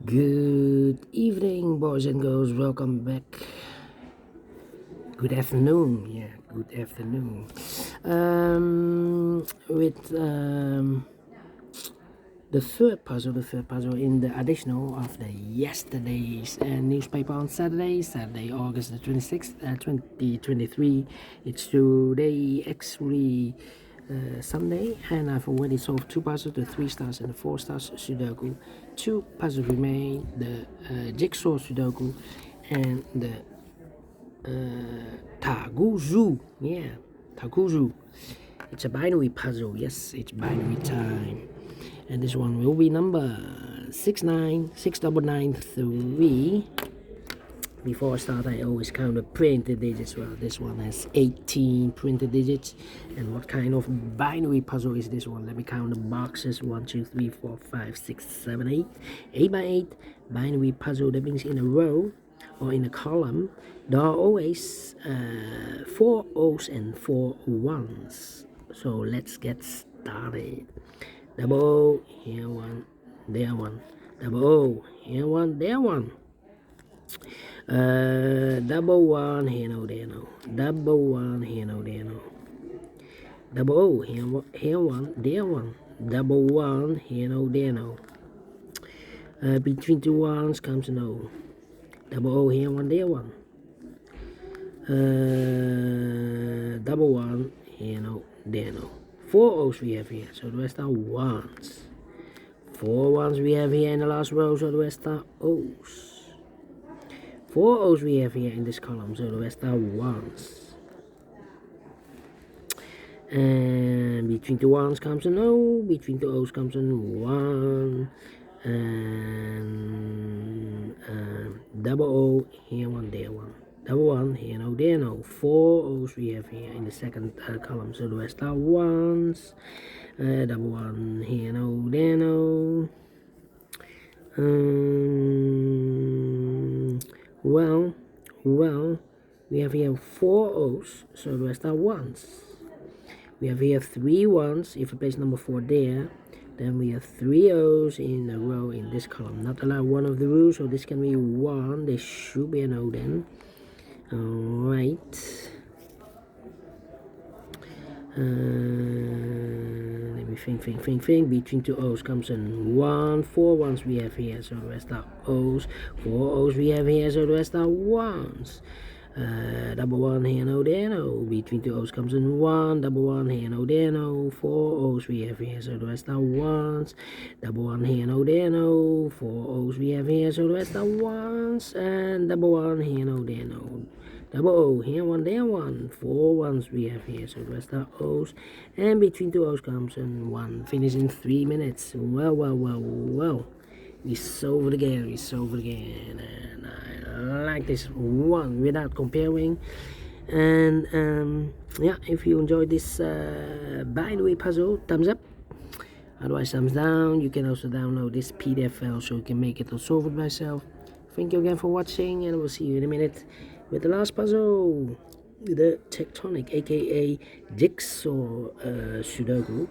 Good evening, boys and girls. Welcome back. Good afternoon. Yeah, good afternoon. With the third puzzle in the additional of the yesterday's newspaper on Saturday, August the 26th, 2023. It's today actually Sunday, and I've already solved two puzzles, the 3 stars and the 4 stars Sudoku. Two puzzles remain, the jigsaw Sudoku and the Taguzu. Yeah, Taguzu. It's a binary puzzle. Yes, it's binary time. And this one will be number 6969993. Before I start, I always count the printed digits. Well, this one has 18 printed digits. And what kind of binary puzzle is this one? Let me count the boxes. 1, 2, 3, 4, 5, 6, 7, 8. 8 by 8 binary puzzle. That means in a row or in a column, there are always 4 O's and 4 1's. So let's get started. Double O, here one, there one. Double O, here one, there one. Double one, here no, there no. Double one, here no, there no. Double O, here one, there one. Double one, here no, there no. Between two ones comes an O. Double O, here one, there one. Double one, here no, there no. 4 O's we have here, so the rest are ones. 4 ones we have here in the last row, so the rest are O's. 4 O's we have here in this column, so the rest are ones. And between the ones comes an O, between the O's comes an 1. And double O, here one, there one. Double one, here no, there no. 4 O's we have here in the second column, so the rest are ones. Double one, here no, there no. Well, we have here 4 O's, so the rest are ones. We have here 3 ones. If you place number 4 there, then we have 3 O's in a row in this column. Not allowed one of the rules, so this can be 1. There should be an O then. Alright. Let me think. Between two O's comes an 1. 4 ones we have here, so the rest are O's. 4 O's we have here, so the rest are ones. Double one, here no, there no. Between two O's comes in 1. Double one, here no, there no. 4 O's we have here, so the rest are ones. Double one, here no, there no. 4 O's we have here, so the rest are ones. And double one, here no, there no. Double O, here one, there one. 4 ones we have here, so the rest are O's. And between two O's comes in 1. Finish in 3 minutes. Well. We solved again, and I like this one without comparing. And yeah, if you enjoyed this binary puzzle, thumbs up. Otherwise, thumbs down. You can also download this PDF file so you can make it or solve it by yourself. Thank you again for watching, and I will see you in a minute with the last puzzle, the tectonic, aka jigsaw Sudoku.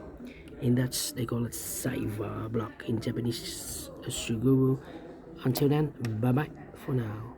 In Dutch, they call it Saiva block. In Japanese, Suguru. Until then, bye-bye for now.